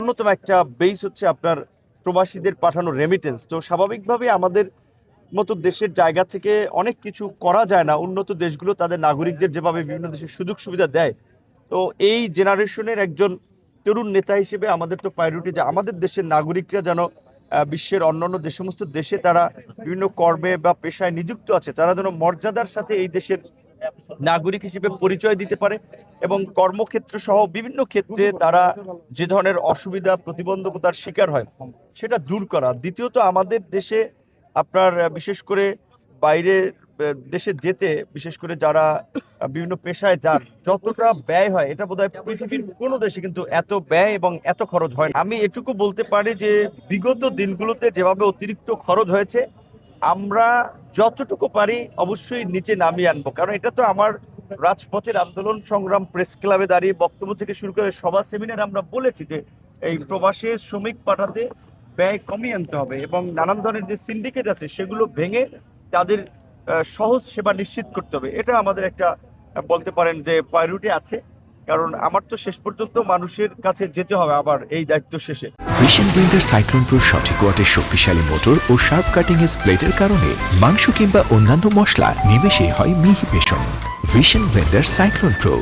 অন্যতম একটা বেস হচ্ছে আপনার প্রবাসীদের পাঠানো রেমিটেন্স। তো স্বাভাবিকভাবে আমাদের মতো দেশের জায়গা থেকে অনেক কিছু করা যায় না। উন্নত দেশগুলো তাদের নাগরিকদের যেভাবে বিভিন্ন দেশের সুযোগ সুবিধা দেয়, তো এই জেনারেশনের একজন তরুণ নেতা হিসেবে আমাদের তো প্রায়োরিটি যে আমাদের দেশের নাগরিকরা যেন বিশ্বের অন্যান্য যে সমস্ত দেশে তারা বিভিন্ন কর্মে বা পেশায় নিযুক্ত আছে, তারা যেন মর্যাদার সাথে এই দেশের নাগরিক হিসেবে পরিচয় দিতে পারে এবং কর্মক্ষেত্র সহ বিভিন্ন ক্ষেত্রে তারা যে ধরনের অসুবিধা প্রতিবন্ধকতার শিকার হয় সেটা দূর করা। দ্বিতীয়ত, আমাদের দেশে আপনার বিশেষ করে বাইরে দেশে যেতে, বিশেষ করে যারা বিভিন্ন পেশায় যান, যতটা ব্যয় হয় এটা বোধহয় পৃথিবীর কোনো দেশে কিন্তু এত ব্যয় এবং এত খরচ হয় না। আমি এটুকু বলতে পারি যে বিগত দিনগুলোতে যেভাবে অতিরিক্ত খরচ হয়েছে, আমরা যতটুকু পারি অবশ্যই নিচে নামিয়ে আনবো। কারণ এটা তো আমার রাজপথের আন্দোলন সংগ্রাম, প্রেস ক্লাবে দাঁড়িয়ে বক্তব্য থেকে শুরু করে সভা সেমিনার আমরা বলেছি যে এই প্রবাসে শ্রমিক পাঠাতে ব্যয় কমিয়ে আনতে হবে এবং নানান ধরনের যে সিন্ডিকেট আছে সেগুলো ভেঙে তাদের সহজ সেবা নিশ্চিত করতে হবে। এটা আমাদের একটা বলতে পারেন যে প্রায়োরিটি আছে, কারণ আমার তো শেষ পর্যন্ত মানুষের কাছে যেতে হবে আবার এই দায়িত্ব শেষে। ভিশন ব্লেন্ডার সাইক্লোন প্রো সঠিক ওয়াটের শক্তিশালী মোটর ও শার্প কাটিং এজ প্লেটের কারণে মাংস কিংবা অন্যান্য মশলা নিমেষে হয় মিহি বেসন। Vision blender cyclone pro.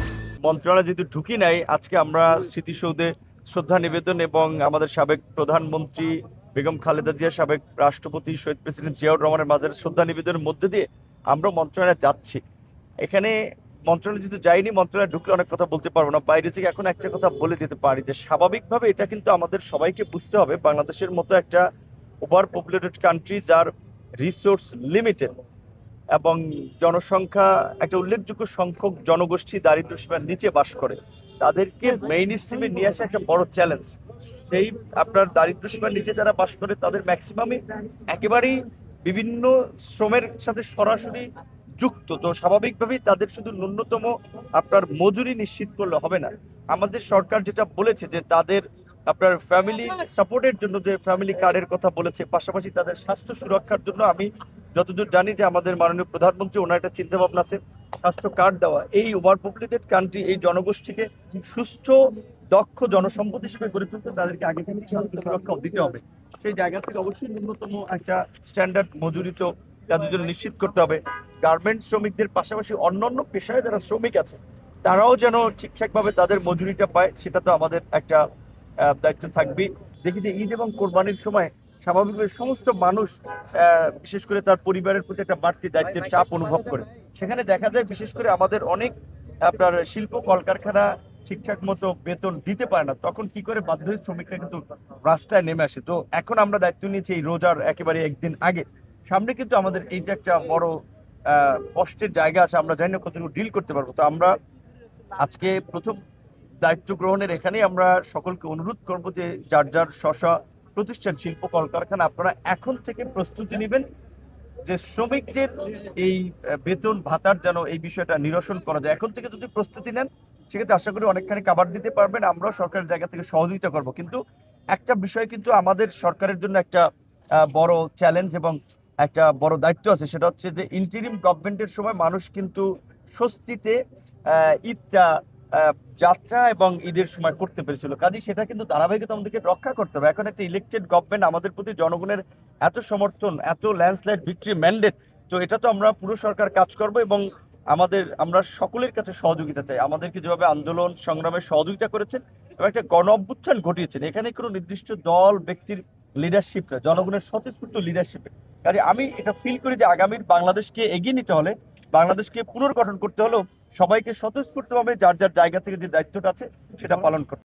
মন্ত্রণালয় যেহেতু ঢুকি নাই, আজকে আমরা স্মৃতিসৌধে শ্রদ্ধা নিবেদন এবং আমাদের সাবেক প্রধানমন্ত্রী বেগম খালেদা জিয়া, সাবেক রাষ্ট্রপতি শহীদ প্রেসিডেন্ট জিয়াউর রহমানের মাঝের শ্রদ্ধা নিবেদনের মধ্যে দিয়ে আমরা মন্ত্রণালয়ে যাচ্ছি। এখানে মন্ত্রণালয় যেহেতু যাইনি, মন্ত্রণালয়ে ঢুকলে অনেক কথা বলতে পারবো না। বাইরে থেকে এখন একটা কথা বলে যেতে পারি যে স্বাভাবিকভাবে এটা কিন্তু আমাদের সবাইকে বুঝতে হবে, বাংলাদেশের মতো একটা ওভার পপুলেটেড কান্ট্রি যার রিসোর্স লিমিটেড এবং জনসংখ্যা একটা উল্লেখযোগ্য সংখ্যক জনগোষ্ঠী দারিদ্র সীমার নিচে বাস করে, তাদেরকে মেইন স্ট্রিমে নিয়ে আসা একটা বড় চ্যালেঞ্জ। সেই আপনার দারিদ্র সীমার নিচে যারা বাস করে তাদের ম্যাক্সিমামই একেবারেই বিভিন্ন শ্রমের সাথে সরাসরি যুক্ত। তো স্বাভাবিকভাবেই তাদের শুধু ন্যূনতম আপনার মজুরি নিশ্চিত করলে হবে না। আমাদের সরকার যেটা বলেছে যে তাদের আপনার ফ্যামিলি সাপোর্টের জন্য যে ফ্যামিলি কার্ডের কথা বলেছে, পাশাপাশি তাদের স্বাস্থ্য সুরক্ষার জন্য আমি যতদূর জানি যে আমাদের মাননীয় প্রধানমন্ত্রী, ওনার একটা চিন্তা ভাবনা আছে স্বাস্থ্য কার্ড দেওয়া। এই ওভার পপুলেটেড কান্ট্রি এই জনগোষ্ঠীকে সুস্থ দক্ষ জনসম্পদ হিসেবে গড়ে তুলতে তাদেরকে আগে থেকে স্বাস্থ্য সুরক্ষাও দিতে হবে। সেই জায়গা থেকে অবশ্যই ন্যূনতম একটা স্ট্যান্ডার্ড মজুরি তো তাদের জন্য নিশ্চিত করতে হবে। গার্মেন্টস শ্রমিকদের পাশাপাশি অন্যান্য পেশায় যারা শ্রমিক আছে তারাও যেন ঠিকঠাকভাবে তাদের মজুরিটা পায়, সেটা তো আমাদের একটা দায়িত্ব থাকবেই। দেখি যে ঈদ এবং কোরবানির সময় স্বাভাবিকভাবে সমস্ত মানুষ বিশেষ করে তার পরিবারের প্রতি একটা বাড়তি দায়িত্বের চাপ অনুভব করে। সেখানে দেখা যায় বিশেষ করে আমাদের অনেক আপনার শিল্প কলকারখানা ঠিকঠাক মতো বেতন দিতে পারে না, তখন কি করে বাধ্য হয়ে শ্রমিকরা কিন্তু রাস্তায় নেমে আসে। তো এখন আমরা দায়িত্ব নিয়েছি এই রোজার একেবারে একদিন আগে, সামনে কিন্তু আমাদের এইটা একটা বড় কষ্টের জায়গা আছে, আমরা জানি না কতটুকু ডিল করতে পারবো। তো আমরা আজকে প্রথম দায়িত্ব গ্রহণের এখানেই আমরা সকলকে অনুরোধ করব যে যার যার স্ব প্রতিষ্ঠান শিল্প কলকারখানা আপনারা এখন থেকে প্রস্তুতি নেবেন যে শ্রমিকদের এই বেতন ভাতার যেন এই বিষয়টা নিরসন করা যায়। এখন থেকে যদি প্রস্তুতি নেন সেক্ষেত্রে আশা করি অনেকখানি কাভার দিতে পারবেন, আমরাও সরকারের জায়গা থেকে সহযোগিতা করব। কিন্তু একটা বিষয় কিন্তু আমাদের সরকারের জন্য একটা বড় চ্যালেঞ্জ এবং একটা বড় দায়িত্ব আছে, সেটা হচ্ছে যে ইন্টারিম গভর্নমেন্টের সময় মানুষ কিন্তু স্বস্তিতে ঈদটা যাত্রা এবং ঈদের সময় করতে পেরেছিল। কাজে সেটা কিন্তু ধারাবাহিকতা আমাদেরকে রক্ষা করতে হবে। এখন একটা ইলেকটেড গভর্নমেন্ট, আমাদের প্রতি জনগণের এত সমর্থন, এত ল্যান্ডস্লাইড ভিক্টরি ম্যান্ডেট, তো এটা তো আমরা পুরো সরকার কাজ করব এবং আমরা সকলের কাছে সহযোগিতা চাই। আমাদেরকে যেভাবে আন্দোলন সংগ্রামে সহযোগিতা করেছেন এবং একটা গণ অভ্যুত্থান ঘটিয়েছেন, এখানে কোনো নির্দিষ্ট দল ব্যক্তির লিডারশিপ না, জনগণের স্বতঃস্ফূর্ত লিডারশিপে। কাজে আমি এটা ফিল করি যে আগামীর বাংলাদেশকে এগিয়ে নিতে হলে, বাংলাদেশকে পুনর্গঠন করতে হলেও সবাইকে স্বতঃস্ফূর্তভাবে যার যার জায়গা থেকে যে দায়িত্বটা আছে সেটা পালন করতে।